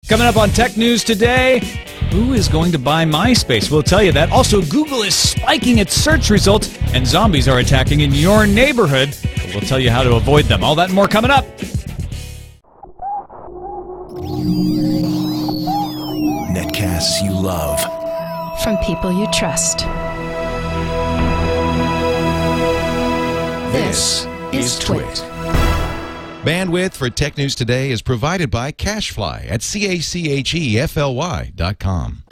Coming up on Tech News today, who is going to buy MySpace? We'll tell you that. Also, Google is spiking its search results, and zombies are attacking in your neighborhood. We'll tell you how to avoid them. All that and more coming up. Netcasts you love. From people you trust. This is TWiT. Bandwidth for Tech News Today is provided by Cachefly at CACHEFLY.com.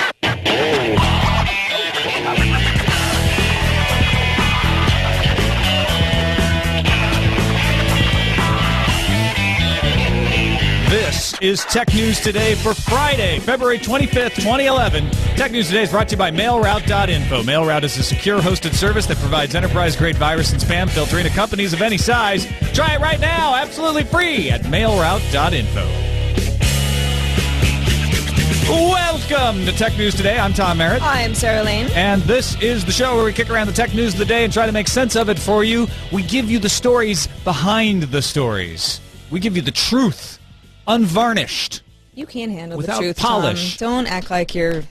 This is Tech News Today for Friday, February 25th, 2011. Tech News Today is brought to you by MailRoute.info. MailRoute is a secure hosted service that provides enterprise-grade virus and spam filtering to companies of any size. Try it right now, absolutely free, at MailRoute.info. Welcome to Tech News Today. I'm Tom Merritt. Hi, I'm Sarah Lane. And this is the show where we kick around the tech news of the day and try to make sense of it for you. We give you the stories behind the stories. We give you the truth, unvarnished. You can handle without the truth, polish. Tom. Don't act like you're...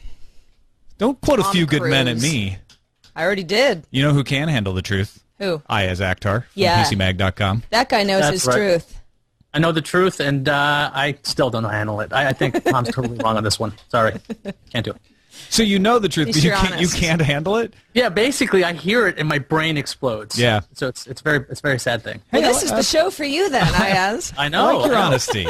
Don't quote Tom a few good men at Cruise. me. I already did. You know who can handle the truth? Who? Iyaz Akhtar from Yeah. PCMag.com. That guy knows his truth. I know the truth, and I still don't know how to handle it. I think Tom's totally wrong on this one. Sorry. Can't do it. So you know the truth, At but least you you're can't handle it? Yeah, basically, I hear it and my brain explodes. Yeah. So it's a very sad thing. Well, this is the show for you then, Iyaz. I know. I like your honesty.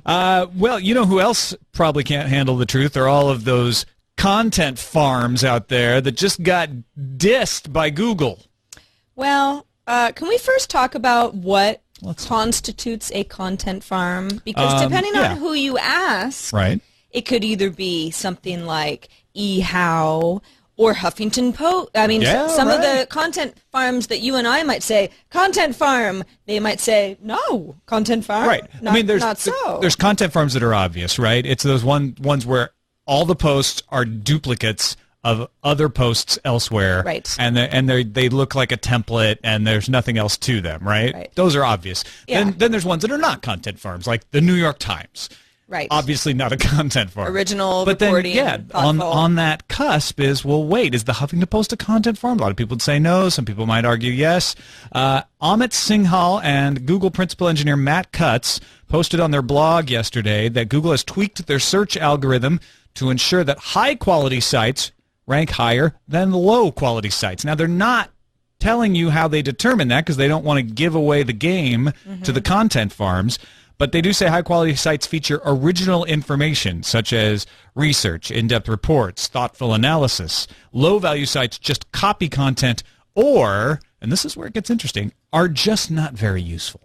Well, you know who else probably can't handle the truth are all of those content farms out there that just got dissed by Google. Well, can we first talk about what constitutes a content farm? Because depending on who you ask, right, it could either be something like eHow or Huffington Post. I mean, some of the content farms that you and I might say, content farm, they might say, no, content farm. Right. Not, I mean, there's content farms that are obvious, right? It's those ones where all the posts are duplicates of other posts elsewhere, right? And they look like a template, and there's nothing else to them, right? Those are obvious. Yeah. Then there's ones that are not content farms, like the New York Times. Right. Obviously not a content farm. Original but reporting. Then, on that cusp is, well, wait, is the Huffington Post a content farm? A lot of people would say no. Some people might argue yes. Amit Singhal and Google principal engineer Matt Cutts posted on their blog yesterday that Google has tweaked their search algorithm to ensure that high-quality sites rank higher than low-quality sites. Now, they're not telling you how they determine that because they don't want to give away the game to the content farms. But they do say high-quality sites feature original information, such as research, in-depth reports, thoughtful analysis. Low-value sites just copy content or, and this is where it gets interesting, are just not very useful.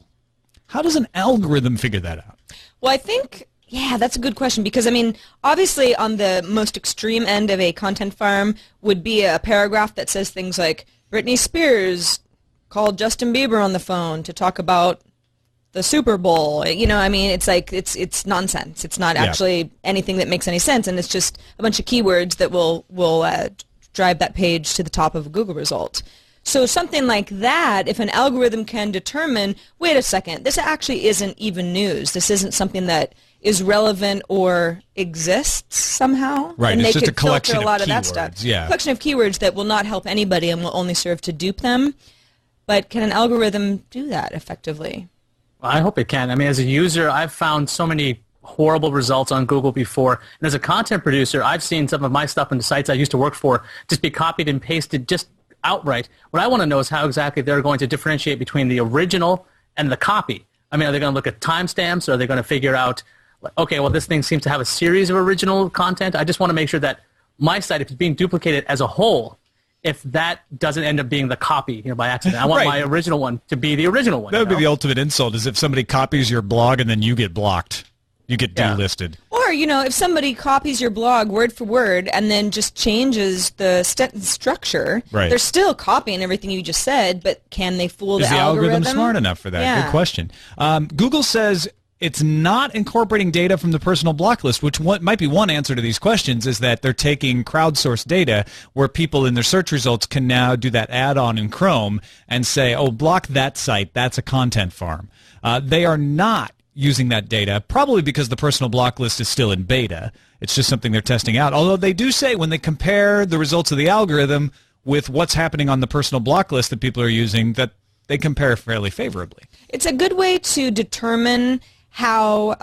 How does an algorithm figure that out? Well, I think, yeah, that's a good question because, I mean, obviously on the most extreme end of a content farm would be a paragraph that says things like, Britney Spears called Justin Bieber on the phone to talk about the Super Bowl. You know, I mean, it's like, it's nonsense. It's not actually anything that makes any sense, and it's just a bunch of keywords that will drive that page to the top of a Google result. So something like that, if an algorithm can determine, wait a second, this actually isn't even news. This isn't something that is relevant or exists somehow. Right, and it's they just could a collection filter a lot of of that keywords, stuff. yeah. Collection of keywords that will not help anybody and will only serve to dupe them. But can an algorithm do that effectively? Well, I hope it can. I mean, as a user, I've found so many horrible results on Google before. And as a content producer, I've seen some of my stuff in the sites I used to work for just be copied and pasted just outright. What I want to know is how exactly they're going to differentiate between the original and the copy. I mean, are they going to look at timestamps, or are they going to figure out, okay, well, this thing seems to have a series of original content. I just want to make sure that my site, if it's being duplicated as a whole, if that doesn't end up being the copy, by accident. I want my original one to be the original one. That would be the ultimate insult, is if somebody copies your blog and then you get blocked. You get delisted. Or, if somebody copies your blog word for word and then just changes the structure, they're still copying everything you just said, but can they fool the algorithm? Is the algorithm smart enough for that? Yeah. Good question. Google says it's not incorporating data from the personal block list, which might be one answer to these questions, is that they're taking crowdsourced data where people in their search results can now do that add-on in Chrome and say, oh, block that site, that's a content farm. They are not using that data, probably because the personal block list is still in beta. It's just something they're testing out. Although they do say when they compare the results of the algorithm with what's happening on the personal block list that people are using, that they compare fairly favorably. It's a good way to determine how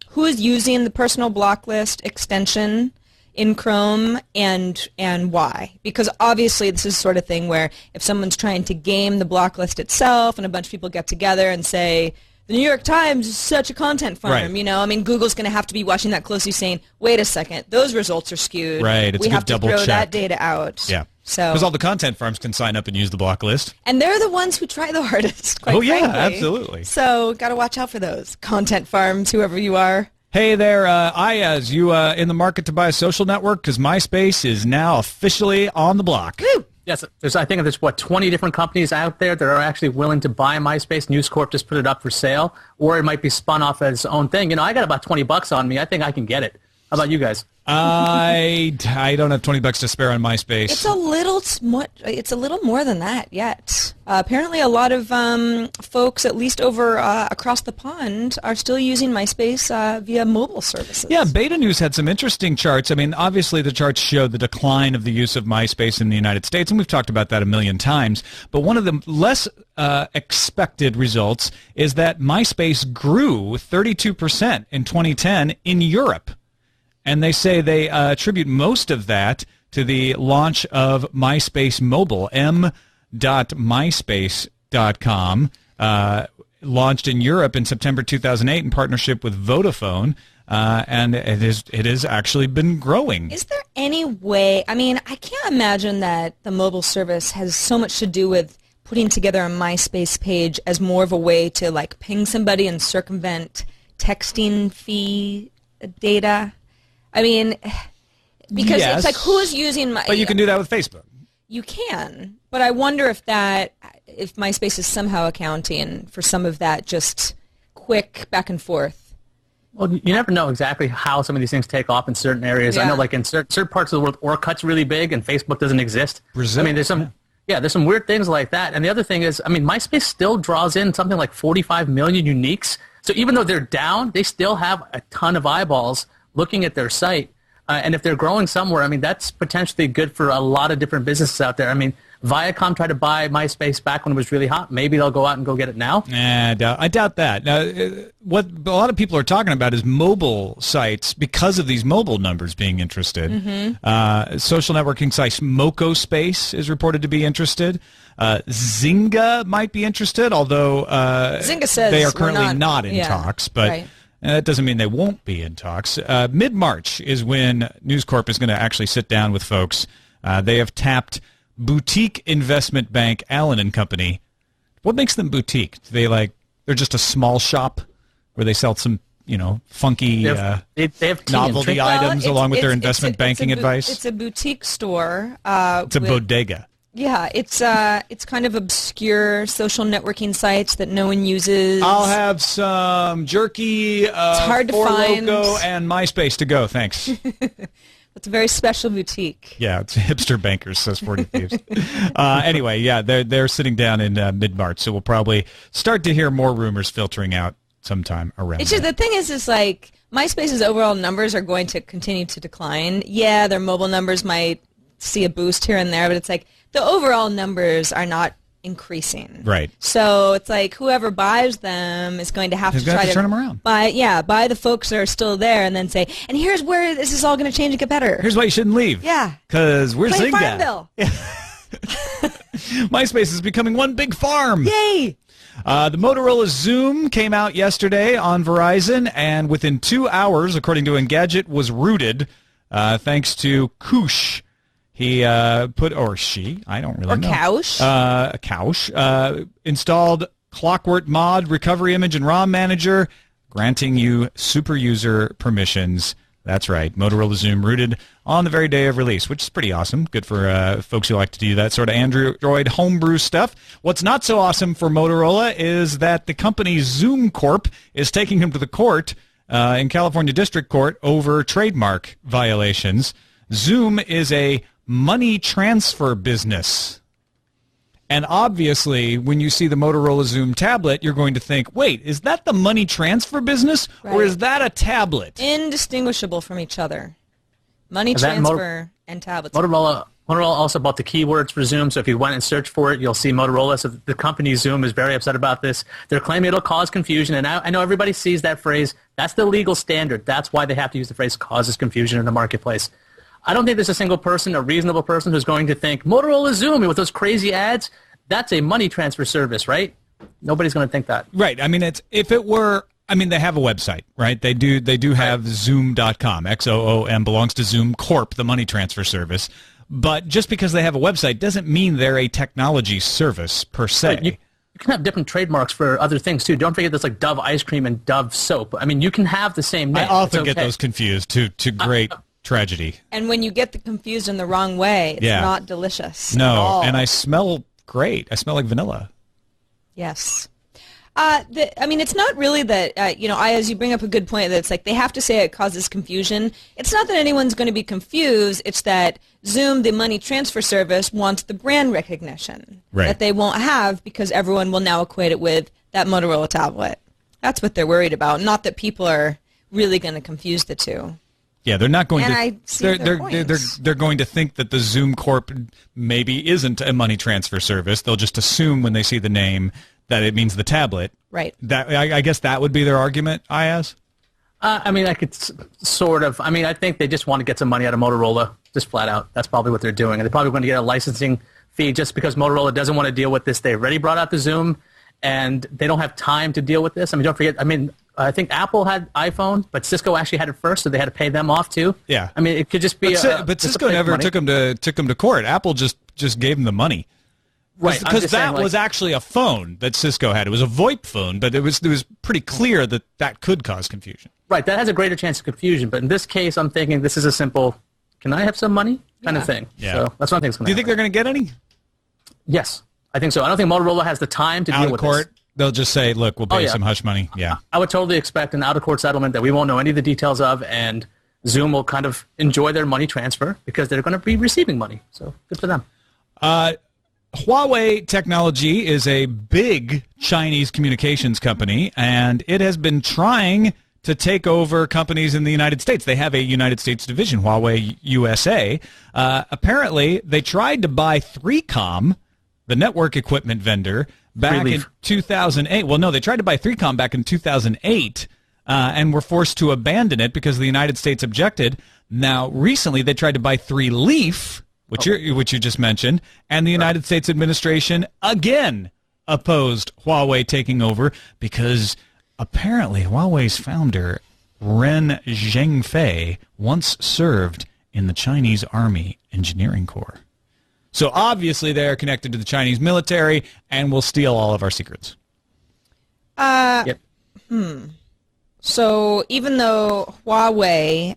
who is using the personal block list extension in Chrome and why. Because obviously this is the sort of thing where if someone's trying to game the block list itself and a bunch of people get together and say, the New York Times is such a content farm, Right. you know, I mean, Google's going to have to be watching that closely saying, wait a second, those results are skewed. Right, it's we a good have to double throw check. that data out. Yeah. So, Because all the content farms can sign up and use the block list. and they're the ones who try the hardest, quite Oh, yeah, frankly. absolutely. So, got to watch out for those content farms, whoever you are. Hey there, Iyaz, you in the market to buy a social network? Because MySpace is now officially on the block. Woo! Yes, I think there's, 20 different companies out there that are actually willing to buy MySpace. News Corp just put it up for sale, or it might be spun off as its own thing. You know, I got about $20 on me. I think I can get it. How about you guys? I don't have $20 to spare on MySpace. It's a little more than that yet. Apparently, a lot of folks, at least over across the pond, are still using MySpace via mobile services. Yeah, Beta News had some interesting charts. I mean, obviously the charts show the decline of the use of MySpace in the United States, and we've talked about that a million times. But one of the less expected results is that MySpace grew 32% in 2010 in Europe. And they say they attribute most of that to the launch of MySpace Mobile, m.myspace.com, launched in Europe in September 2008 in partnership with Vodafone, and it has actually been growing. Is there any way, I mean, I can't imagine that the mobile service has so much to do with putting together a MySpace page as more of a way to, like, ping somebody and circumvent texting fee data. I mean, because Yes, it's like, who's using my... But you can do that with Facebook. You can, but I wonder if MySpace is somehow accounting for some of that just quick back and forth. Well, you never know exactly how some of these things take off in certain areas. I Yeah. know, like in certain parts of the world, Orkut's really big and Facebook doesn't exist. Brazil, I mean, there's some weird things like that. And the other thing is, I mean, MySpace still draws in something like 45 million uniques. So even though they're down, they still have a ton of eyeballs looking at their site. And if they're growing somewhere, I mean, that's potentially good for a lot of different businesses out there. I mean, Viacom tried to buy MySpace back when it was really hot. Maybe they'll go out and go get it now. I doubt that. Now, what a lot of people are talking about is mobile sites because of these mobile numbers being interested. Mm-hmm. Social networking site MocoSpace is reported to be interested. Zynga might be interested, although Zynga says they are we're currently not in talks. But right. that doesn't mean they won't be in talks. Mid-March is when News Corp is going to actually sit down with folks. They have tapped boutique investment bank Allen and Company. What makes them boutique? They're just a small shop where they sell some, funky They have tea and novelty drink. items Well, along with their it's investment banking advice. It's a boutique store. It's a bodega. Yeah, it's kind of obscure social networking sites that no one uses. I'll have some jerky, hard to Four find. Loko, and MySpace to go. Thanks. It's a very special boutique. Yeah, it's hipster bankers, says 40 Thieves. Anyway, yeah, they're sitting down in mid-March, so we'll probably start to hear more rumors filtering out sometime around It's just, then. the thing is like MySpace's overall numbers are going to continue to decline. Yeah, their mobile numbers might see a boost here and there, but it's like the overall numbers are not increasing. Right. So it's like whoever buys them is going to have Who's to gonna try have to turn them around. buy the folks that are still there and then say, and here's where this is all going to change and get better. Here's why you shouldn't leave. Yeah. Because we're Play Zynga. Farmville. MySpace is becoming one big farm. Yay! The Motorola Xoom came out yesterday on Verizon, and within 2 hours, according to Engadget, was rooted thanks to Koosh. He or she, I don't really know. Kaush installed Clockwork Mod, Recovery Image, and ROM Manager, granting you super user permissions. That's right, Motorola Xoom rooted on the very day of release, which is pretty awesome. Good for folks who like to do that sort of Android homebrew stuff. What's not so awesome for Motorola is that the company Xoom Corp is taking him to the court in California District Court over trademark violations. Xoom is a money transfer business. And obviously, when you see the Motorola Xoom tablet, you're going to think, wait, is that the money transfer business, or Right. is that a tablet? Indistinguishable from each other. Money transfer and tablets. Motorola also bought the keywords for Xoom, so if you went and searched for it, you'll see Motorola. So the company Xoom is very upset about this. They're claiming it'll cause confusion, and I know everybody sees that phrase. That's the legal standard. That's why they have to use the phrase causes confusion in the marketplace. I don't think there's a single person, a reasonable person, who's going to think Motorola Xoom with those crazy ads, that's a money transfer service, right? Nobody's going to think that. Right. I mean, if it were, I mean, they have a website, right? They do have Xoom.com. XOOM belongs to Xoom Corp, the money transfer service. But just because they have a website doesn't mean they're a technology service per se. Right. You can have different trademarks for other things too. Don't forget there's like Dove ice cream and Dove soap. I mean, you can have the same name. I often get those confused to great tragedy. And when you get confused in the wrong way, it's not delicious at No, all. and I smell great. I smell like vanilla. Yes. I mean, it's not really that, Iyaz, you bring up a good point that it's like they have to say it causes confusion. It's not that anyone's going to be confused. It's that Xoom, the money transfer service, wants the brand recognition that they won't have because everyone will now equate it with that Motorola tablet. That's what they're worried about, not that people are really going to confuse the two. Yeah, they're not going And to. I see their points. They're going to think that the Xoom Corp maybe isn't a money transfer service. They'll just assume when they see the name that it means the tablet. Right. That I guess that would be their argument, Iyaz? I mean, I could sort of. I mean, I think they just want to get some money out of Motorola, just flat out. That's probably what they're doing. And they're probably going to get a licensing fee just because Motorola doesn't want to deal with this. They already brought out the Xoom, and they don't have time to deal with this. I mean, don't forget, I think Apple had iPhone, but Cisco actually had it first, so they had to pay them off too. Yeah. I mean, it could just be. But Cisco never took them to court. Apple just gave them the money. Right. Because that was actually a phone that Cisco had. It was a VoIP phone, but it was pretty clear that could cause confusion. Right. That has a greater chance of confusion. But in this case, I'm thinking this is a simple, can I have some money kind of thing. Yeah. So that's what I think is going to happen. Do you think they're going to get any? Yes, I think so. I don't think Motorola has the time to deal with court? this. They'll just say, look, we'll pay you some hush money. Yeah. I would totally expect an out-of-court settlement that we won't know any of the details of, and Xoom will kind of enjoy their money transfer because they're going to be receiving money. So good for them. Huawei Technology is a big Chinese communications company, and it has been trying to take over companies in the United States. They have a United States division, Huawei USA. Apparently, they tried to buy 3Com, the network equipment vendor, back in 2008. Well, no, they tried to buy 3Com back in 2008 and were forced to abandon it because the United States objected. Now, recently, they tried to buy 3Leaf, which you just mentioned, and the United States administration again opposed Huawei taking over because apparently Huawei's founder, Ren Zhengfei, once served in the Chinese Army Engineering Corps. So obviously they are connected to the Chinese military and will steal all of our secrets. Yep. So even though Huawei,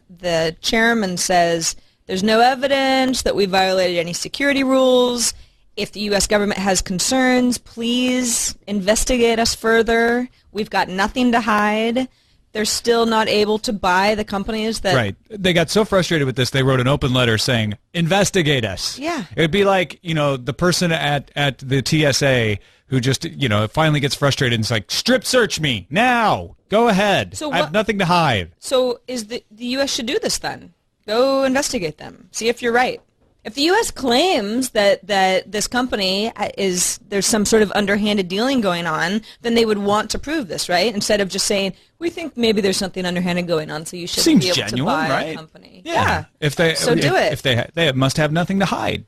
the chairman says there's no evidence that we violated any security rules, if the U.S. government has concerns, please investigate us further. We've got nothing to hide. They're still not able to buy the companies that... Right. They got so frustrated with this, they wrote an open letter saying, investigate us. Yeah. It would be like, the person at the TSA who just, finally gets frustrated and is like, strip search me now. Go ahead. So I have nothing to hide. So is the U.S. should do this then? Go investigate them. See if you're right. If the U.S. claims that this company there's some sort of underhanded dealing going on, then they would want to prove this, right? Instead of just saying, we think maybe there's something underhanded going on, so you should Seems be able genuine, to buy right? a company. Yeah. Do it. If they must have nothing to hide.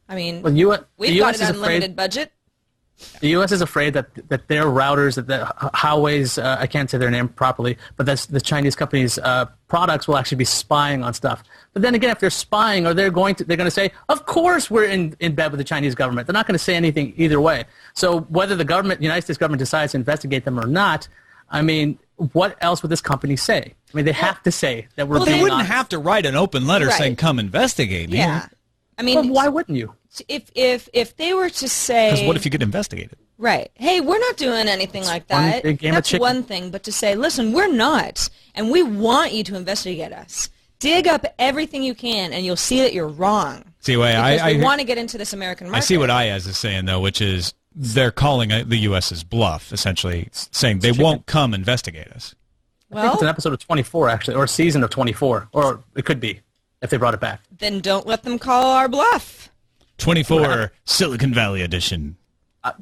I mean, Well, we've got an unlimited budget. The U.S. is afraid that their routers, that the Huawei's, I can't say their name properly, but that's the Chinese company's products will actually be spying on stuff. But then again, if they're spying, they're going to say, of course we're in bed with the Chinese government. They're not going to say anything either way. So whether the United States government decides to investigate them or not, I mean, what else would this company say? I mean, they have to say that we're being honest. They wouldn't have to write an open letter Right. saying, come investigate me. Yeah. I mean, Well, why wouldn't you? if they were to say... Because what if you get investigated? Right. Hey, we're not doing anything like one that. big game of That's chicken. one thing, but to say, listen, we're not, and we want you to investigate us. Dig up everything you can, and you'll see that you're wrong. See, wait, Because we want to get into this American market. I see what Iyaz is saying, though, which is they're calling the U.S.'s bluff, essentially saying they won't come investigate us. I think it's an episode of 24, actually, or a season of 24, or it could be if they brought it back. Then don't let them call our bluff. 24 Silicon Valley edition.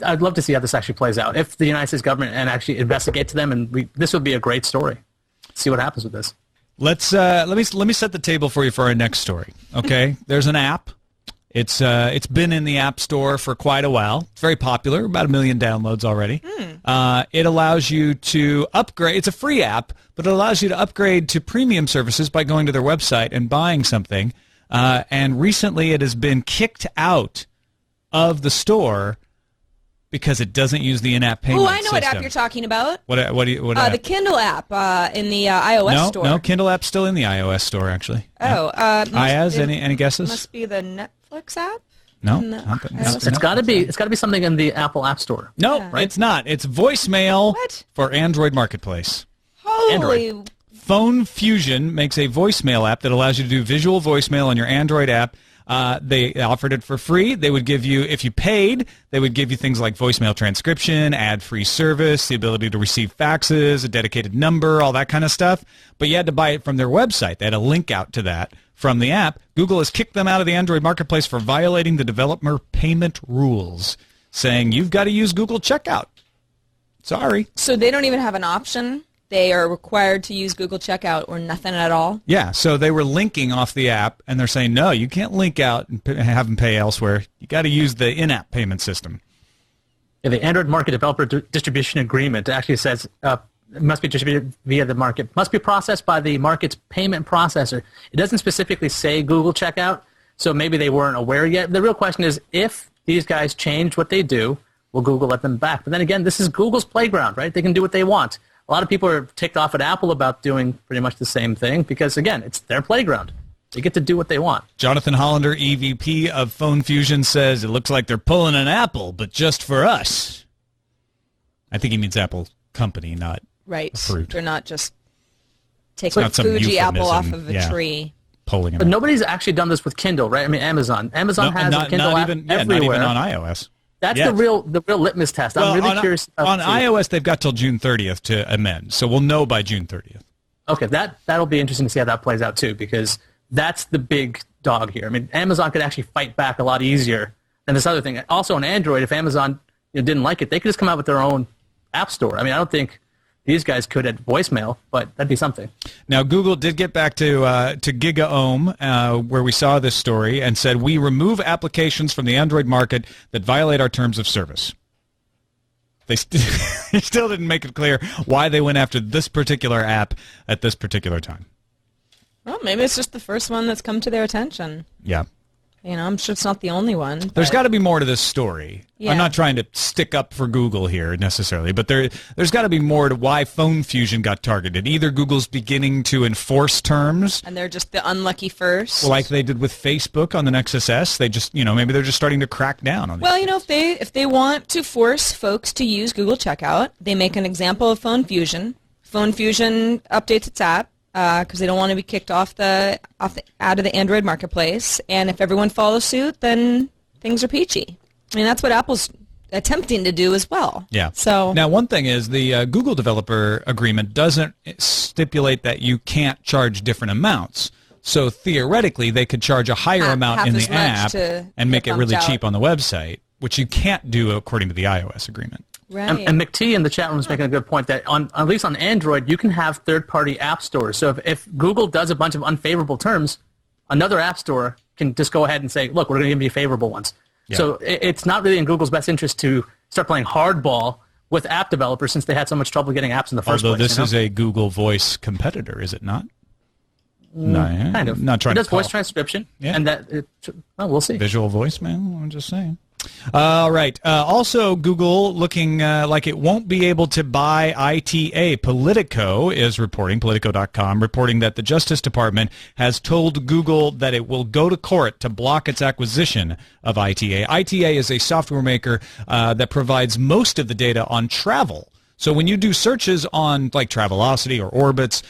I'd love to see how this actually plays out. If the United States government and actually investigates them, and this would be a great story. See what happens with this. Let me set the table for you for our next story. Okay, there's an app. It's been in the App Store for quite a while. It's very popular, about 1 million downloads already. It allows you to upgrade. It's a free app, but it allows you to upgrade to premium services by going to their website and buying something. And recently, it has been kicked out of the store because it doesn't use the in-app payment system. I know what app you're talking about. What the Kindle app in the iOS store. No, Kindle app's still in the iOS store, actually. Iyaz, any guesses? Must be the Netflix app. No, It's got to be something in the Apple App Store. No, It's not. It's voicemail for Android Marketplace. Holy. Phone Fusion makes a voicemail app that allows you to do visual voicemail on your Android app. They offered it for free. They would give you, if you paid, they would give you things like voicemail transcription, ad-free service, the ability to receive faxes, a dedicated number, all that kind of stuff. But you had to buy it from their website. They had a link out to that from the app. Google has kicked them out of the Android marketplace for violating the developer payment rules, saying you've got to use Google Checkout. Sorry. So they don't even have an option? They are required to use Google Checkout or nothing at all? Yeah, so they were linking off the app, and they're saying, no, you can't link out and have them pay elsewhere. You got to use the in-app payment system. Yeah, the Android Market Developer Distribution Agreement actually says it must be distributed via the market, must be processed by the market's payment processor. It doesn't specifically say Google Checkout, so maybe they weren't aware yet. The real question is, if these guys change what they do, will Google let them back? But then again, this is Google's playground, right? They can do what they want. A lot of people are ticked off at Apple about doing pretty much the same thing because, again, it's their playground. They get to do what they want. Jonathan Hollander, EVP of Phone Fusion, says it looks like they're pulling an Apple, but just for us. I think he means Apple company, not right. fruit. They're not just taking a Fuji apple off of a tree. Pulling but nobody's actually done this with Kindle, right? I mean, Amazon has a Kindle app everywhere. Not even on iOS. That's the real litmus test. I'm really curious. On iOS, they've got till June 30th to amend, so we'll know by June 30th. Okay, that'll be interesting to see how that plays out too, because that's the big dog here. I mean, Amazon could actually fight back a lot easier than this other thing. Also, on Android, if Amazon didn't like it, they could just come out with their own app store. I mean, I don't think these guys could at voicemail, but that'd be something. Now, Google did get back to GigaOM, where we saw this story, and said, we remove applications from the Android market that violate our terms of service. They still didn't make it clear why they went after this particular app at this particular time. Well, maybe it's just the first one that's come to their attention. Yeah. I'm sure it's not the only one. There's got to be more to this story. Yeah. I'm not trying to stick up for Google here necessarily, but there's got to be more to why Phone Fusion got targeted. Either Google's beginning to enforce terms, and they're just the unlucky first, like they did with Facebook on the Nexus S. They just, maybe they're just starting to crack down on. Well, if they want to force folks to use Google Checkout, they make an example of Phone Fusion. Phone Fusion updates its app. Because they don't want to be kicked out of the Android marketplace, and if everyone follows suit, then things are peachy. I mean, that's what Apple's attempting to do as well. Yeah. So now, one thing is the Google Developer Agreement doesn't stipulate that you can't charge different amounts. So theoretically, they could charge a higher amount in the app and make it really cheap on the website, which you can't do according to the iOS agreement. Right. And McT in the chat room is making a good point that at least on Android, you can have third-party app stores. So if Google does a bunch of unfavorable terms, another app store can just go ahead and say, look, we're going to give you favorable ones. Yeah. So it's not really in Google's best interest to start playing hardball with app developers since they had so much trouble getting apps in the first place. Although this is a Google Voice competitor, is it not? No, kind of. Not trying it does to call. voice transcription, and we'll see. Visual voicemail, I'm just saying. All right. Also, Google looking like it won't be able to buy ITA. Politico is reporting, Politico.com, reporting that the Justice Department has told Google that it will go to court to block its acquisition of ITA. ITA is a software maker that provides most of the data on travel. So when you do searches on like Travelocity or Orbitz,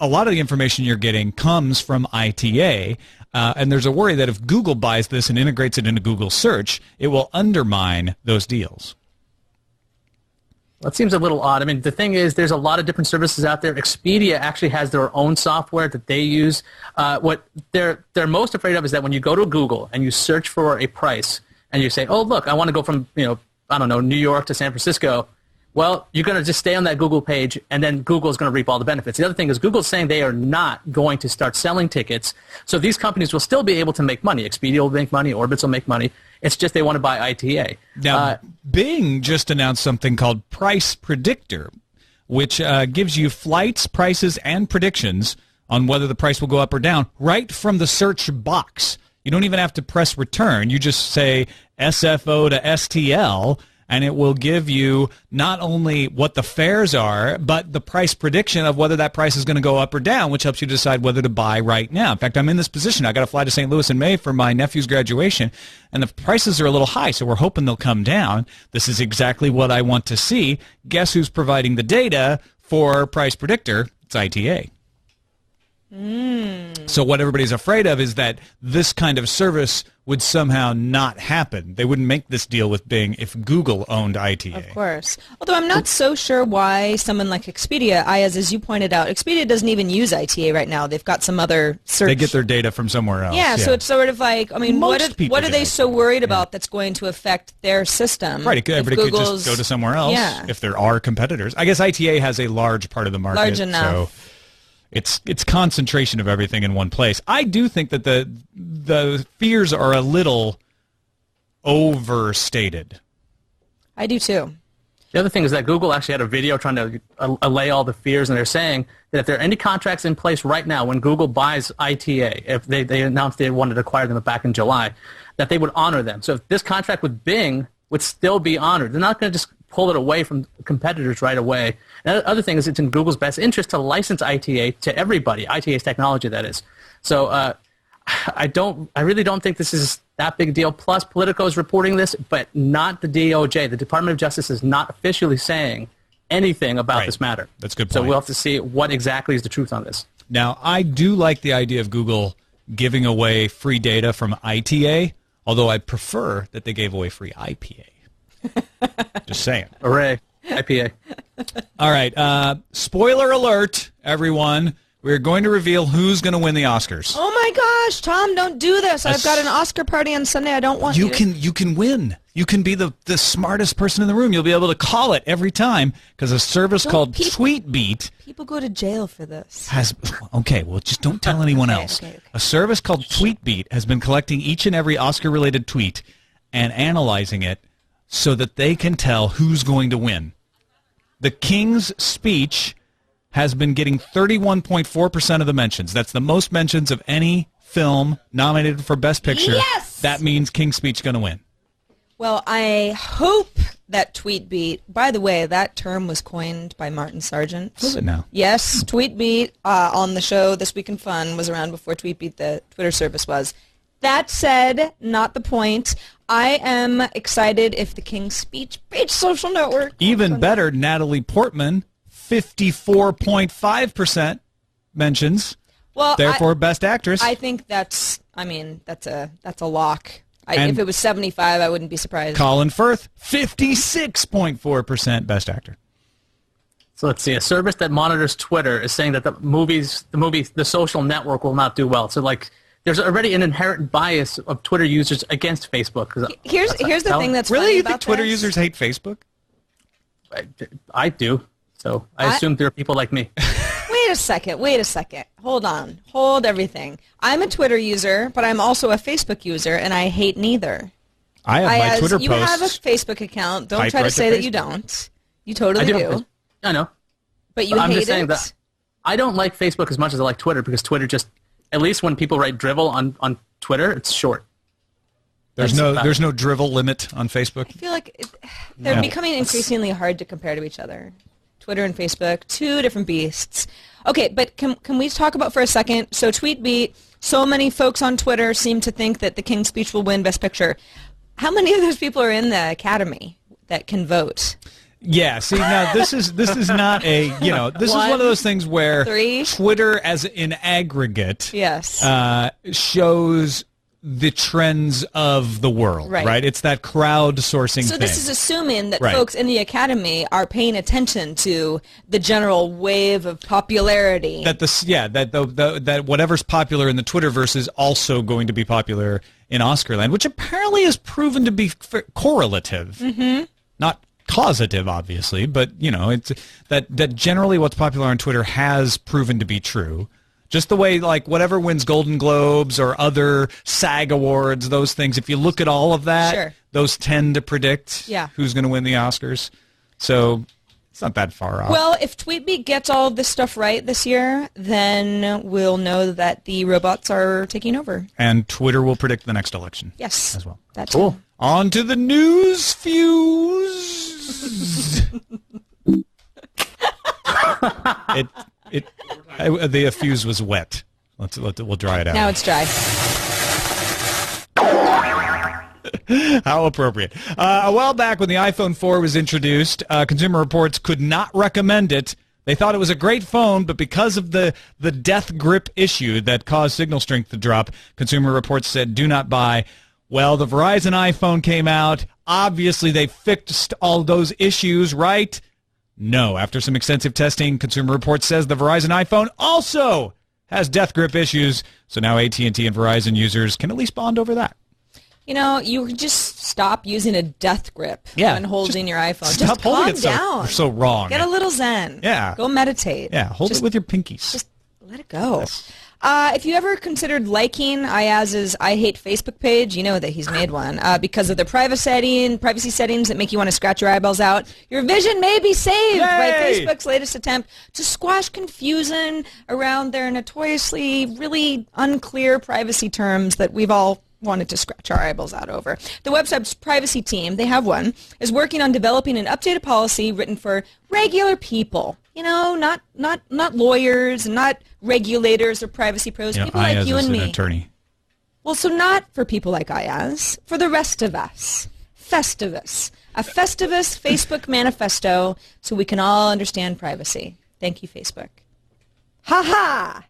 a lot of the information you're getting comes from ITA, and there's a worry that if Google buys this and integrates it into Google Search, it will undermine those deals. Well, it seems a little odd. I mean, the thing is, there's a lot of different services out there. Expedia actually has their own software that they use. What they're most afraid of is that when you go to Google and you search for a price and you say, oh, look, I want to go from, I don't know, New York to San Francisco. Well, you're going to just stay on that Google page, and then Google's going to reap all the benefits. The other thing is Google's saying they are not going to start selling tickets, so these companies will still be able to make money. Expedia will make money. Orbitz will make money. It's just they want to buy ITA. Now, Bing just announced something called Price Predictor, which gives you flights, prices, and predictions on whether the price will go up or down right from the search box. You don't even have to press return. You just say SFO to STL, and it will give you not only what the fares are, but the price prediction of whether that price is going to go up or down, which helps you decide whether to buy right now. In fact, I'm in this position. I got to fly to St. Louis in May for my nephew's graduation, and the prices are a little high, so we're hoping they'll come down. This is exactly what I want to see. Guess who's providing the data for Price Predictor? It's ITA. So what everybody's afraid of is that this kind of service would somehow not happen. They wouldn't make this deal with Bing if Google owned ITA. Of course. Although I'm not so sure why someone like Expedia, Iyaz, as you pointed out, Expedia doesn't even use ITA right now. They've got some other search. They get their data from somewhere else. Yeah, so it's sort of like, I mean, what are they do. so worried about that's going to affect their system? Right, everybody could just go to somewhere else if there are competitors. I guess ITA has a large part of the market. Large enough. So it's concentration of everything in one place. I do think that the fears are a little overstated. I do too. The other thing is that Google actually had a video trying to allay all the fears, and they're saying that if there are any contracts in place right now when Google buys ITA, if they announced they wanted to acquire them back in July, that they would honor them. So if this contract with Bing would still be honored, they're not going to just pull it away from competitors right away. And the other thing is it's in Google's best interest to license ITA to everybody, ITA's technology, that is. So I really don't think this is that big a deal. Plus, Politico is reporting this, but not the DOJ. The Department of Justice is not officially saying anything about this matter. That's a good point. So we'll have to see what exactly is the truth on this. Now, I do like the idea of Google giving away free data from ITA, although I prefer that they gave away free IPA. Just saying. Hooray. IPA. All right. Spoiler alert, everyone. We're going to reveal who's going to win the Oscars. Oh my gosh, Tom, don't do this. I've got an Oscar party on Sunday. I don't want you to. You can win. You can be the smartest person in the room. You'll be able to call it every time because a service called TweetBeat. People go to jail for this. Okay, well, just don't tell anyone else. Okay. A service called TweetBeat has been collecting each and every Oscar-related tweet and analyzing it so that they can tell who's going to win. The King's Speech has been getting 31.4% of the mentions. That's the most mentions of any film nominated for Best Picture. Yes! That means King's Speech is going to win. Well, I hope that TweetBeat, by the way, that term was coined by Martin Sargent. Was it now? Yes, TweetBeat on the show This Week in Fun was around before TweetBeat, the Twitter service, was. That said, not the point. I am excited if the King's Speech beats Social Network. Even better, Natalie Portman, 54.5% mentions. Well, therefore, Best Actress. I think that's a lock. If it was 75, I wouldn't be surprised. Colin Firth, 56.4% Best Actor. So let's see. A service that monitors Twitter is saying that the Social Network will not do well. So there's already an inherent bias of Twitter users against Facebook. Here's the thing that's really funny you about think Twitter this? users hate Facebook? I do. So I assume there are people like me. Wait a second. Hold on. Hold everything. I'm a Twitter user, but I'm also a Facebook user, and I hate neither. I have my Twitter you posts. have a Facebook account. Don't try to say that you don't. You totally do. I know. But you I'm hate just saying it? that I don't like Facebook as much as I like Twitter because Twitter just, at least when people write drivel on Twitter, it's short. There's no drivel limit on Facebook. I feel like they're becoming increasingly hard to compare to each other. Twitter and Facebook, two different beasts. Okay, but can we talk about for a second? So TweetBeat, so many folks on Twitter seem to think that the King's Speech will win Best Picture. How many of those people are in the Academy that can vote? Yeah, see, now this is not a, this is one of those things where 3. Twitter as in aggregate Yes. shows the trends of the world, right? It's that crowdsourcing So thing. this is assuming that Right. folks in the academy are paying attention to the general wave of popularity. That whatever's popular in the Twitterverse is also going to be popular in Oscarland, which apparently is proven to be correlative. Not causative, obviously, but it's that generally what's popular on Twitter has proven to be true. Just the way, like, whatever wins Golden Globes or other SAG awards, those things, if you look at all of that, Sure. those tend to predict who's going to win the Oscars. So it's not that far off. Well, if TweetBeat gets all of this stuff right this year, then we'll know that the robots are taking over. And Twitter will predict the next election. Yes. As well. That's Cool. On to the news fuse. The fuse was wet. We'll dry it out. Now it's dry. How appropriate. A while back when the iPhone 4 was introduced, Consumer Reports could not recommend it. They thought it was a great phone, but because of the death grip issue that caused signal strength to drop, Consumer Reports said do not buy. Well, the Verizon iPhone came out. Obviously, they fixed all those issues, right? No. After some extensive testing, Consumer Reports says the Verizon iPhone also has death grip issues. So now AT&T and Verizon users can at least bond over that. You could just stop using a death grip when holding your iPhone. Stop Just holding calm it down. so wrong. Get a little zen. Yeah. Go meditate. Yeah, hold it with your pinkies. Just let it go. If you ever considered liking Iyaz's I Hate Facebook page, you know that he's made one. Because of the privacy settings that make you want to scratch your eyeballs out, your vision may be saved by Facebook's latest attempt to squash confusion around their notoriously really unclear privacy terms that we've all wanted to scratch our eyeballs out over. The website's privacy team, they have one, is working on developing an updated policy written for regular people. Not lawyers, not regulators or privacy pros, people like Iyaz you is and me. an attorney. Well, so not for people like Iyaz, for the rest of us. Festivus. A Festivus Facebook manifesto so we can all understand privacy. Thank you, Facebook. Ha ha!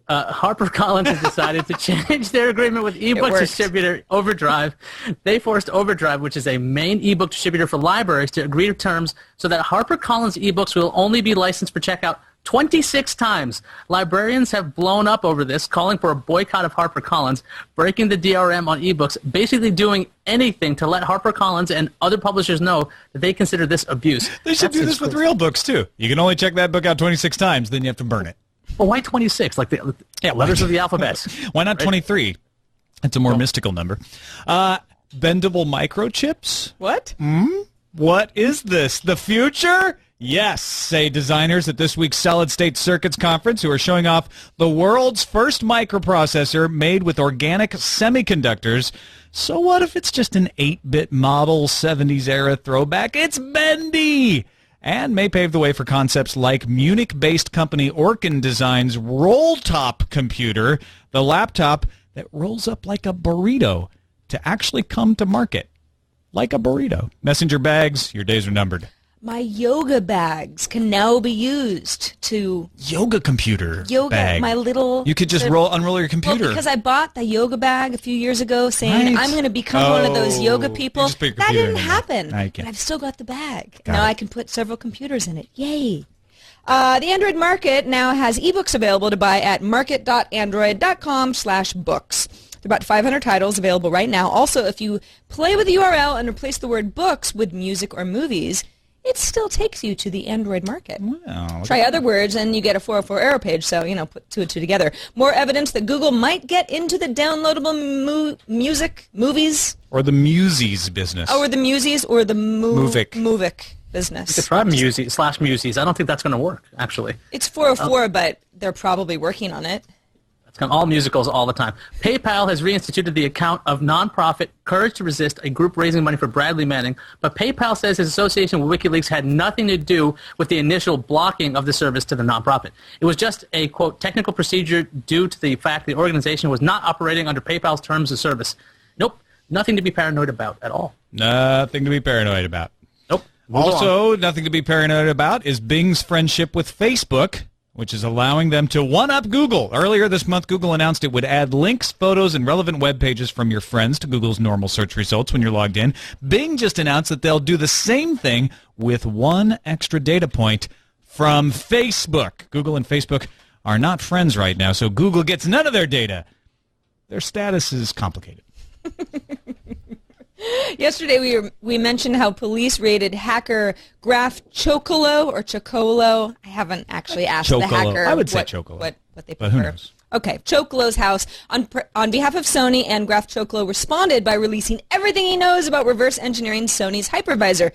HarperCollins has decided to change their agreement with ebook worked. distributor Overdrive. They forced Overdrive, which is a main ebook distributor for libraries, to agree to terms so that HarperCollins ebooks will only be licensed for checkout 26 times. Librarians have blown up over this, calling for a boycott of HarperCollins, breaking the DRM on ebooks, basically doing anything to let HarperCollins and other publishers know that they consider this abuse. They should do this with real books, too. You can only check that book out 26 times, then you have to burn it. Well, why 26? Like the letters of the alphabet. Why not 23? It's a more mystical number. Bendable microchips? What? What is this? The future? Yes, say designers at this week's Solid State Circuits conference, who are showing off the world's first microprocessor made with organic semiconductors. So what if it's just an 8-bit model 70s era throwback? It's bendy! And may pave the way for concepts like Munich-based company Orkin Design's roll-top computer, the laptop that rolls up like a burrito, to actually come to market like a burrito. Messenger bags, your days are numbered. My yoga bags can now be used to Yoga computer yoga. bag. My little. You could just unroll your computer. Well, because I bought the yoga bag a few years ago, saying Right. I'm going to become one of those yoga people. You just put your That computer didn't in there. happen. Now you But can. I've still got the bag. Got Now it. I can put several computers in it. Yay! The Android market now has ebooks available to buy at market.android.com/books. There are about 500 titles available right now. Also, if you play with the URL and replace the word books with music or movies, it still takes you to the Android market. Wow. Try other words and you get a 404 error page, so, put two and two together. More evidence that Google might get into the downloadable movies. Or the Musies business. Or the Musies or the Movic. Movic business. It's from Musies. I don't think that's going to work, actually. It's 404, but they're probably working on it. It's on all musicals all the time. PayPal has reinstituted the account of nonprofit Courage to Resist, a group raising money for Bradley Manning, but PayPal says his association with WikiLeaks had nothing to do with the initial blocking of the service to the nonprofit. It was just a, quote, technical procedure due to the fact the organization was not operating under PayPal's terms of service. Nope. Nothing to be paranoid about at all. Nothing to be paranoid about. Nope. Also, nothing to be paranoid about is Bing's friendship with Facebook, which is allowing them to one-up Google. Earlier this month, Google announced it would add links, photos, and relevant web pages from your friends to Google's normal search results when you're logged in. Bing just announced that they'll do the same thing with one extra data point from Facebook. Google and Facebook are not friends right now, so Google gets none of their data. Their status is complicated. Yesterday we mentioned how police raided hacker Graf Chocolo. I haven't actually asked Chocolo. the hacker I would say Chocolo. what they But who prefer. knows? Okay, Chocolo's house. On behalf of Sony, and Graf Chocolo responded by releasing everything he knows about reverse engineering Sony's hypervisor.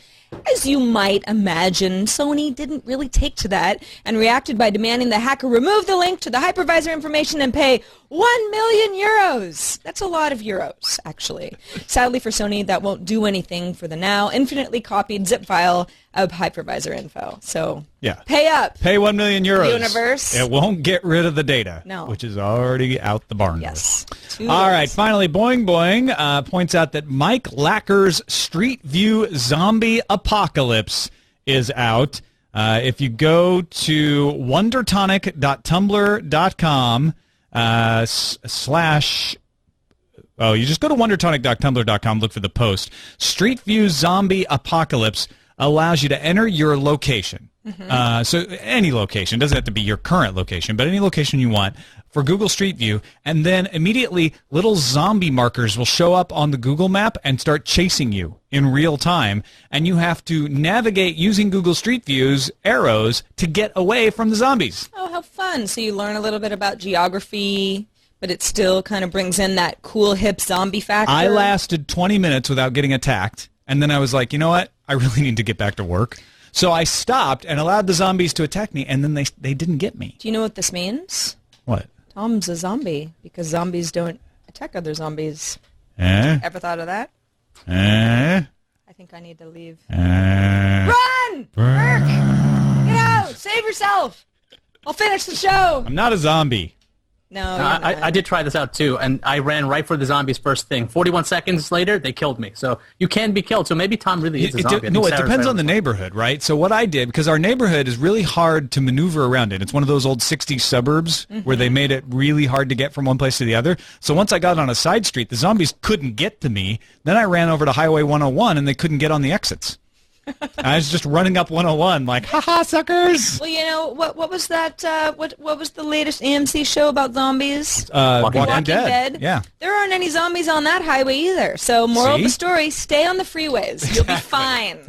As you might imagine, Sony didn't really take to that and reacted by demanding the hacker remove the link to the hypervisor information and pay 1 million euros. That's a lot of euros, actually. Sadly for Sony, that won't do anything for the now infinitely copied zip file of hypervisor info. So Yeah. pay up. Pay 1 million euros. Universe. It won't get rid of the data, No. which is already out the barn. Yes. All right, finally, Boing Boing points out that Mike Lacker's Street View Zombie Apocalypse is out. If you go to wondertonic.tumblr.com you just go to wondertonic.tumblr.com, look for the post. Street View Zombie Apocalypse allows you to enter your location. So any location, doesn't have to be your current location, but any location you want for Google Street View, and then immediately little zombie markers will show up on the Google map and start chasing you in real time, and you have to navigate using Google Street View's arrows to get away from the zombies. Oh, how fun. So you learn a little bit about geography, but it still kind of brings in that cool, hip zombie factor. I lasted 20 minutes without getting attacked, and then I was like, you know what? I really need to get back to work. So I stopped and allowed the zombies to attack me, and then they didn't get me. Do you know what this means? What? Tom's a zombie because zombies don't attack other zombies. Ever thought of that? I think I need to leave. Run! Burke! Get out! Save yourself! I'll finish the show! I'm not a zombie. No, I did try this out too, and I ran right for the zombies first thing. 41 seconds later, they killed me. So you can be killed. So maybe Tom really is a zombie. It depends on the neighborhood, right? So what I did, because our neighborhood is really hard to maneuver around in. It's one of those old 60s suburbs where they made it really hard to get from one place to the other. So once I got on a side street, the zombies couldn't get to me. Then I ran over to Highway 101, and they couldn't get on the exits. I was just running up 101 like, ha-ha, suckers! Well, you know, what was that, what was the latest AMC show about zombies? Walking Dead. Yeah. There aren't any zombies on that highway either. So moral of the See? story, stay on the freeways. You'll be fine.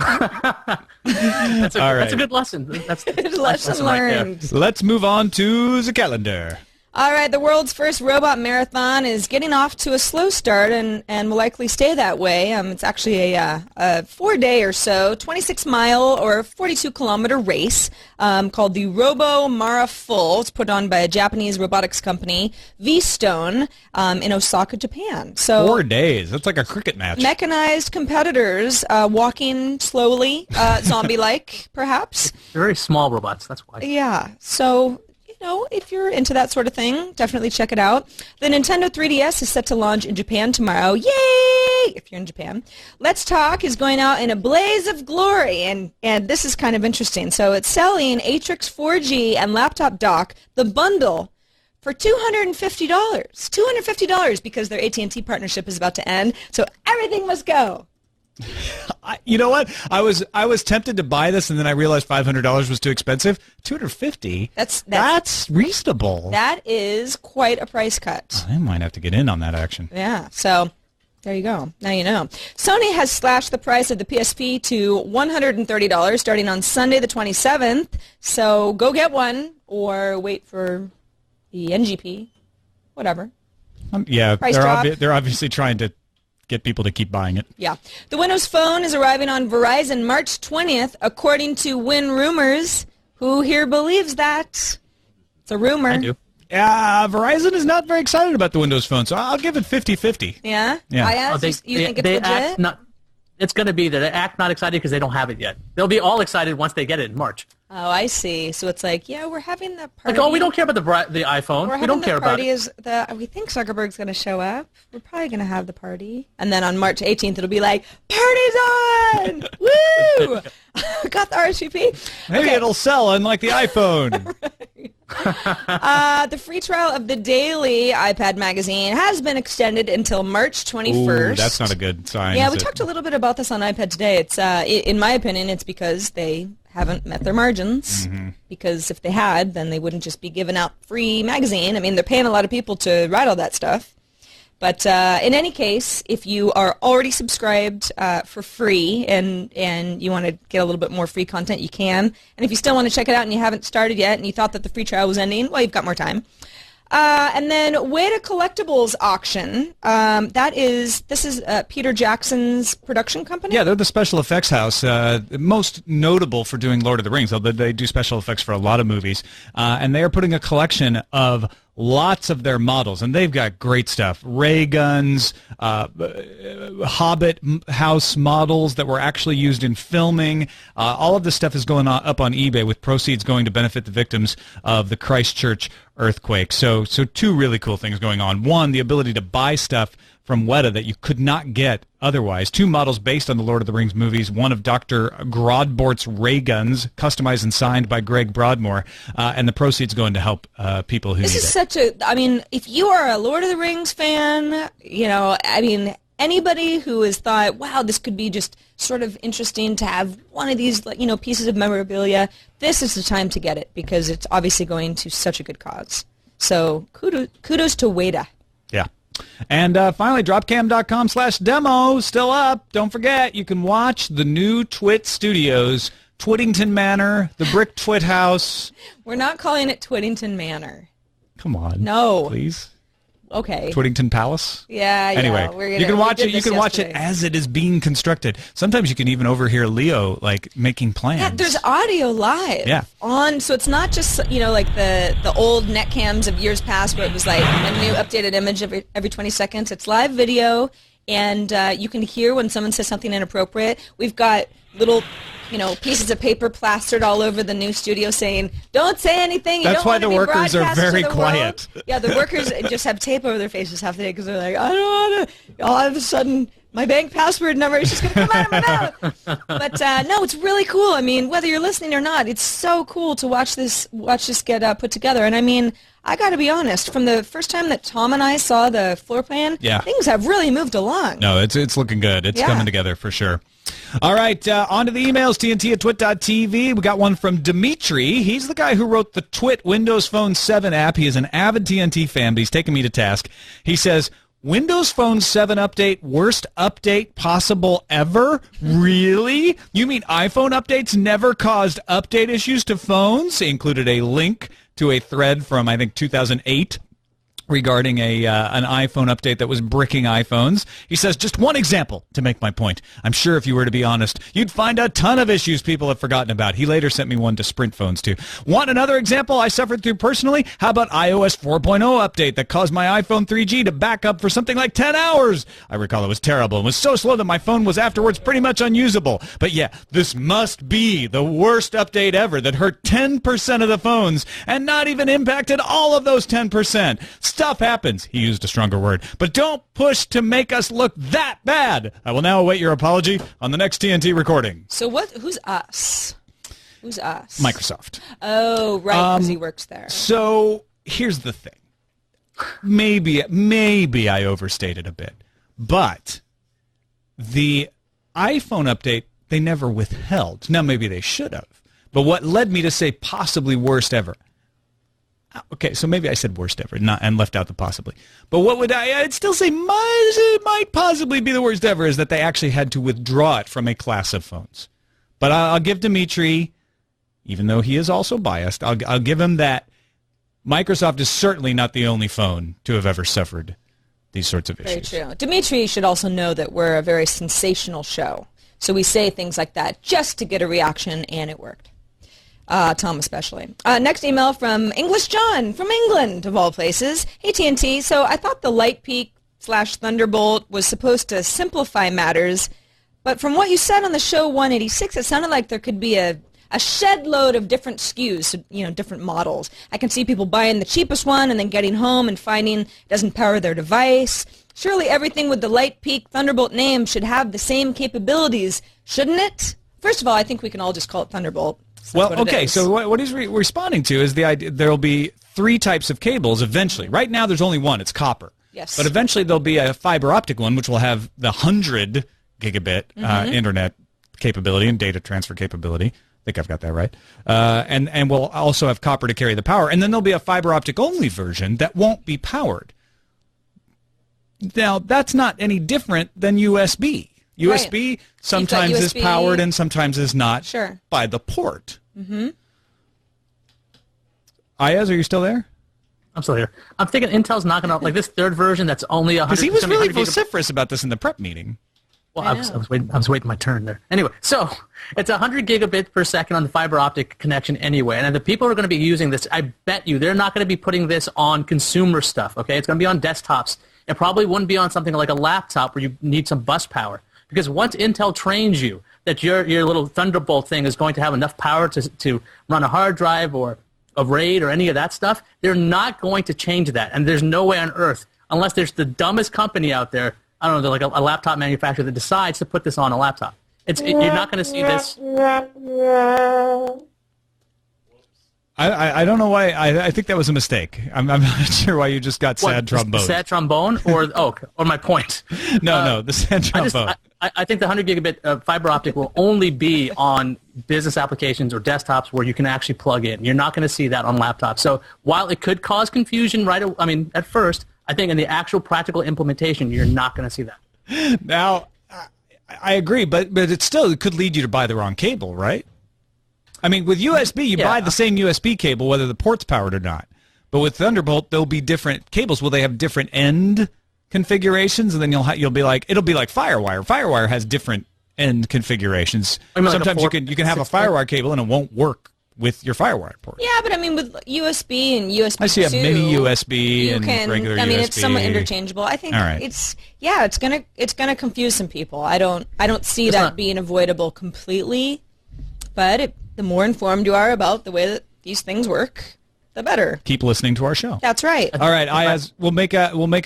That's a good lesson. That's Lesson learned. Right there. Let's move on to the calendar. All right, the world's first robot marathon is getting off to a slow start and will likely stay that way. It's actually a 4-day or so, 26-mile or 42-kilometer race called the Robo Mara Full. It's put on by a Japanese robotics company, V-Stone, in Osaka, Japan. So 4 days. That's like a cricket match. mechanized competitors walking slowly, zombie-like, perhaps. They're very small robots. That's why. Yeah, so if you're into that sort of thing, definitely check it out. The Nintendo 3DS is set to launch in Japan tomorrow. Yay! If you're in Japan. Let's Talk is going out in a blaze of glory, and this is kind of interesting. So it's selling Atrix 4G and laptop dock, the bundle, for $250. $250 because their AT&T partnership is about to end, so everything must go. You know what? I was tempted to buy this, and then I realized $500 was too expensive. $250. That's reasonable. That is quite a price cut. I might have to get in on that action. Yeah. So there you go. Now you know. Sony has slashed the price of the PSP to $130 starting on Sunday the 27th. So go get one or wait for the NGP. Whatever. Yeah, Price drop. They're obviously trying to get people to keep buying it. Yeah. The Windows Phone is arriving on Verizon March 20th, according to Win Rumors. Who here believes that? It's a rumor. I do. Verizon is not very excited about the Windows Phone, so I'll give it 50-50. Yeah? Yeah. Iyaz, you think it's legit? It's going to be that they act not excited because they don't have it yet. They'll be all excited once they get it in March. Oh, I see. So it's like, yeah, we're having the party. Like, oh, we don't care about the iPhone. We're We don't care about it. We think Zuckerberg's going to show up. We're probably going to have the party. And then on March 18th, it'll be like, party's on! Woo! Got the RSVP? Maybe it'll sell unlike the iPhone. The free trial of the daily iPad magazine has been extended until March 21st. Ooh, that's not a good sign. Yeah, we talked a little bit about this on iPad today. It's in my opinion, it's because they haven't met their margins. Because if they had, then they wouldn't just be giving out free magazine. I mean, they're paying a lot of people to write all that stuff. But in any case, if you are already subscribed for free and you want to get a little bit more free content, you can. And if you still want to check it out and you haven't started yet and you thought that the free trial was ending, well, you've got more time. And then Weta Collectibles Auction. This is Peter Jackson's production company. Yeah, they're the special effects house, most notable for doing Lord of the Rings, although they do special effects for a lot of movies. And they are putting a collection of lots of their models, and they've got great stuff. Ray guns, Hobbit house models that were actually used in filming. All of this stuff is going up on eBay with proceeds going to benefit the victims of the Christchurch earthquake. So two really cool things going on. One, the ability to buy stuff from Weta that you could not get otherwise. Two models based on the Lord of the Rings movies. One of Dr. Grodbort's ray guns, customized and signed by Greg Broadmoor, and the proceeds going to help people who need it. This is such a, I mean, if you are a Lord of the Rings fan, anybody who has thought, wow, this could be just sort of interesting to have one of these, pieces of memorabilia, this is the time to get it because it's obviously going to such a good cause. So kudos to Weta. Yeah. And finally, dropcam.com/demo, still up. Don't forget, you can watch the new TWiT studios, Twittington Manor, the Brick Twit House. We're not calling it Twittington Manor. Come on. No. Please. Okay. Twittington Palace? Yeah, anyway, you can watch it. You can watch it as it is being constructed. Sometimes you can even overhear Leo making plans. Yeah, there's audio live. Yeah. So it's not just like the old netcams of years past where it was like a new updated image every 20 seconds. It's live video, and you can hear when someone says something inappropriate. We've got little pieces of paper plastered all over the new studio saying, don't say anything. That's why the workers are very quiet. Yeah, the workers just have tape over their faces half the day because they're like, I don't want to. All of a sudden, my bank password number is just going to come out of my mouth. But no, it's really cool. I mean, whether you're listening or not, it's so cool to watch this get put together. And I mean, I got to be honest, from the first time that Tom and I saw the floor plan, things have really moved along. No, it's looking good. It's coming together for sure. All right, on to the emails, TNT@twit.tv. We got one from Dimitri. He's the guy who wrote the TWiT Windows Phone 7 app. He is an avid TNT fan, but he's taking me to task. He says, Windows Phone 7 update, worst update possible ever? Really? You mean iPhone updates never caused update issues to phones? He included a link to a thread from, I think, 2008. Regarding an iPhone update that was bricking iPhones. He says, just one example to make my point. I'm sure if you were to be honest, you'd find a ton of issues people have forgotten about. He later sent me one to Sprint phones, too. Want another example I suffered through personally? How about iOS 4.0 update that caused my iPhone 3G to back up for something like 10 hours? I recall it was terrible and was so slow that my phone was afterwards pretty much unusable. But yeah, this must be the worst update ever that hurt 10% of the phones and not even impacted all of those 10%. Stuff happens, he used a stronger word, but don't push to make us look that bad. I will now await your apology on the next TNT recording. So who's us? Who's us? Microsoft. Oh, right, because he works there. So here's the thing. Maybe I overstated a bit, but the iPhone update, they never withheld. Now, maybe they should have, but what led me to say possibly worst ever? Okay, so maybe I said worst ever, and left out the possibly. But what would I'd still say might possibly be the worst ever is that they actually had to withdraw it from a class of phones. But I'll give Dimitri, even though he is also biased, I'll give him that Microsoft is certainly not the only phone to have ever suffered these sorts of issues. Very true. Dimitri should also know that we're a very sensational show. So we say things like that just to get a reaction, and it worked. Tom especially. Next email from English John from England, of all places. Hey, TNT. So I thought the Light Peak / Thunderbolt was supposed to simplify matters, but from what you said on the show 186, it sounded like there could be a a shed load of different SKUs, so, different models. I can see people buying the cheapest one and then getting home and finding it doesn't power their device. Surely everything with the Lightpeak Thunderbolt name should have the same capabilities, shouldn't it? First of all, I think we can all just call it Thunderbolt. Well, okay, so what he's responding to is the idea there will be 3 types of cables eventually. Right now there's only one, it's copper. Yes. But eventually there'll be a fiber optic one, which will have the 100 gigabit internet capability and data transfer capability. I think I've got that right. And we'll also have copper to carry the power. And then there'll be a fiber optic only version that won't be powered. Now, that's not any different than USB. USB Right. sometimes is USB. powered and sometimes is not Sure. by the port. Iyaz, are you still there? I'm still here. I'm thinking Intel's not going to, like this third version that's only 100. Because he was really 100 vociferous about this in the prep meeting. Well, I was waiting my turn there. Anyway, so it's 100 gigabits per second on the fiber optic connection anyway. And the people who are going to be using this, I bet you, they're not going to be putting this on consumer stuff, okay? It's going to be on desktops. It probably wouldn't be on something like a laptop where you need some bus power. Because once Intel trains you that your little Thunderbolt thing is going to have enough power to run a hard drive or a RAID or any of that stuff, they're not going to change that. And there's no way on earth, unless there's the dumbest company out there, I don't know, like a laptop manufacturer that decides to put this on a laptop. You're not going to see this. I don't know why. I think that was a mistake. I'm not sure why you just got sad trombone. Sad trombone or my point? No, the sad trombone. I think the 100 gigabit fiber optic will only be on business applications or desktops where you can actually plug in. You're not going to see that on laptops. So while it could cause confusion at first, I think in the actual practical implementation, you're not going to see that. Now, I agree, but it could lead you to buy the wrong cable, right? I mean, with USB, you buy the same USB cable whether the port's powered or not. But with Thunderbolt, there'll be different cables. Will they have different end configurations? And then you'll be like, it'll be like FireWire. FireWire has different end configurations. Sometimes you can have a FireWire cable and it won't work with your FireWire port. Yeah, but I mean, with USB and USB 2, I see a mini USB and regular USB. I mean, it's somewhat interchangeable. I think it's gonna confuse some people. I don't see that being avoidable completely, but the more informed you are about the way that these things work, the better. Keep listening to our show. That's right. All right, Iyaz, we'll make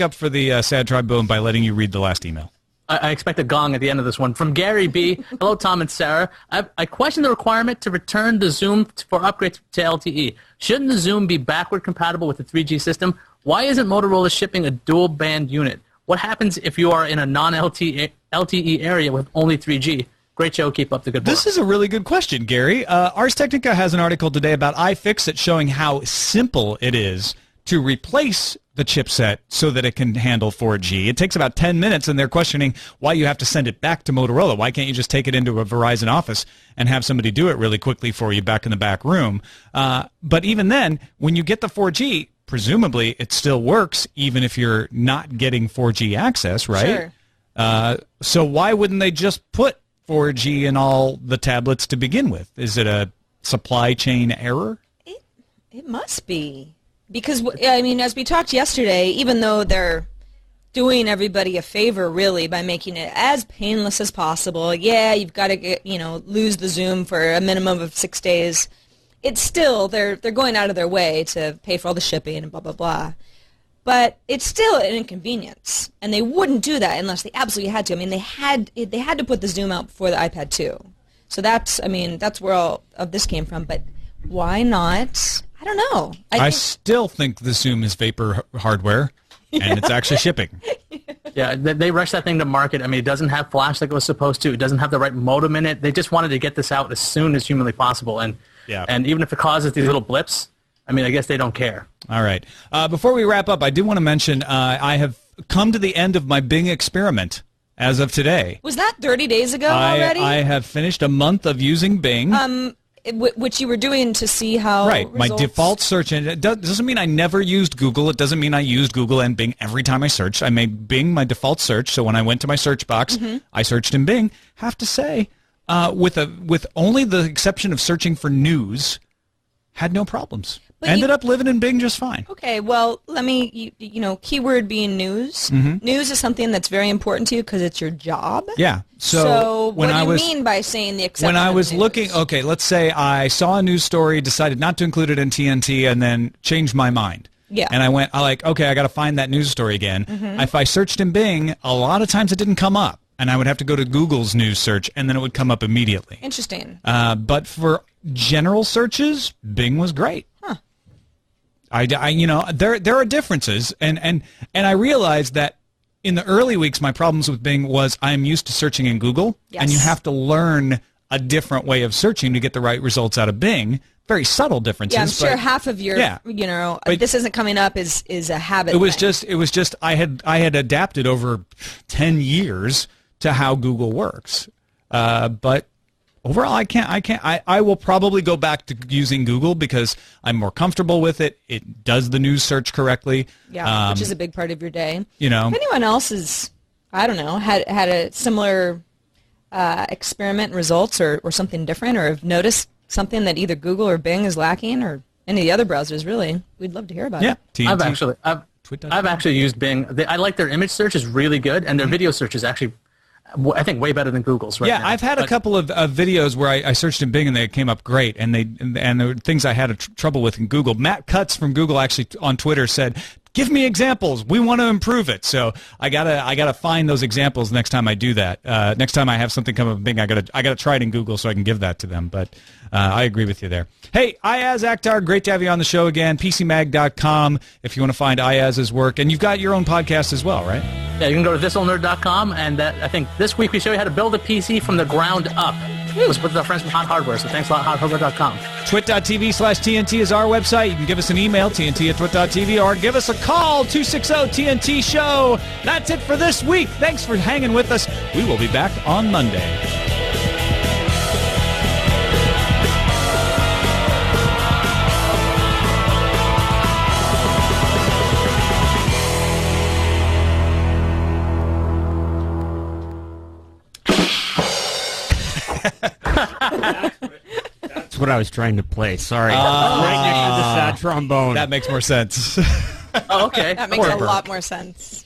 up for the sad trombone by letting you read the last email. I expect a gong at the end of this one. From Gary B. Hello, Tom and Sarah. I question the requirement to return the Xoom for upgrades to LTE. Shouldn't the Xoom be backward compatible with the 3G system? Why isn't Motorola shipping a dual-band unit? What happens if you are in a non-LTE area with only 3G? Great show. Keep up the good work. This is a really good question, Gary. Ars Technica has an article today about iFixit showing how simple it is to replace the chipset so that it can handle 4G. It takes about 10 minutes, and they're questioning why you have to send it back to Motorola. Why can't you just take it into a Verizon office and have somebody do it really quickly for you back in the back room? But even then, when you get the 4G, presumably it still works even if you're not getting 4G access, right? Sure. So why wouldn't they just put 4G in all the tablets to begin with? Is it a supply chain error? It must be. Because, I mean, as we talked yesterday, even though they're doing everybody a favor, really, by making it as painless as possible, you've got to lose the Xoom for a minimum of 6 days. It's still, they're going out of their way to pay for all the shipping and blah, blah, blah. But it's still an inconvenience, and they wouldn't do that unless they absolutely had to. I mean, they had to put the Xoom out before the iPad 2. So that's where all of this came from. But why not? I don't know. I still think the Xoom is vapor hardware, and it's actually shipping. Yeah, they rushed that thing to market. I mean, it doesn't have flash like it was supposed to. It doesn't have the right modem in it. They just wanted to get this out as soon as humanly possible. And even if it causes these little blips, I mean, I guess they don't care. All right. Before we wrap up, I do want to mention I have come to the end of my Bing experiment as of today. Was that 30 days ago already? I have finished a month of using Bing. Which you were doing to see how results... My default search engine. It doesn't mean I never used Google. It doesn't mean I used Google and Bing every time I searched. I made Bing my default search, so when I went to my search box, I searched in Bing. Have to say, with only the exception of searching for news, had no problems. Ended up living in Bing just fine. Okay, well, let me, keyword being news. News is something that's very important to you because it's your job. Yeah. So what do you mean by saying the exception When I was of news? looking, okay, let's say I saw a news story, decided not to include it in TNT, and then changed my mind. Yeah. And okay, I got to find that news story again. If I searched in Bing, a lot of times it didn't come up. And I would have to go to Google's news search, and then it would come up immediately. Interesting. But for general searches, Bing was great. Huh. There are differences, and I realized that in the early weeks, my problems with Bing was I'm used to searching in Google, and you have to learn a different way of searching to get the right results out of Bing. Very subtle differences. Yeah, I'm sure half of your, this isn't coming up is a habit. It was just I had adapted over 10 years to how Google works. But overall, I will probably go back to using Google because I'm more comfortable with it. It does the news search correctly. Yeah, which is a big part of your day. If anyone else is, I don't know, had a similar experiment and results or something different, or have noticed something that either Google or Bing is lacking, or any of the other browsers, really, we'd love to hear about it. TNT. I've actually used Bing. I like their image search is really good, and their video search is actually, I think, way better than Google's right now. Yeah, I've had a couple of videos where I searched in Bing and they came up great, and there were things I had trouble with in Google. Matt Cutts from Google actually on Twitter said, "Give me examples. We want to improve it." So I gotta find those examples next time I do that. Next time I have something come up in Bing, I gotta try it in Google so I can give that to them. But I agree with you there. Hey, Iyaz, Akhtar, great to have you on the show again. PCMag.com if you want to find Iyaz's work, and you've got your own podcast as well, right? Yeah, you can go to thisoldnerd.com, and I think this week we show you how to build a PC from the ground up. It was with our friends from Hot Hardware, so thanks a lot, hothardware.com. Twit.tv/TNT is our website. You can give us an email, TNT@twit.tv, or give us a call, 260-TNT-SHOW. That's it for this week. Thanks for hanging with us. We will be back on Monday. That's what I was trying to play. Sorry. Right next to the sad trombone. That makes more sense. Oh, okay. That makes a lot more sense.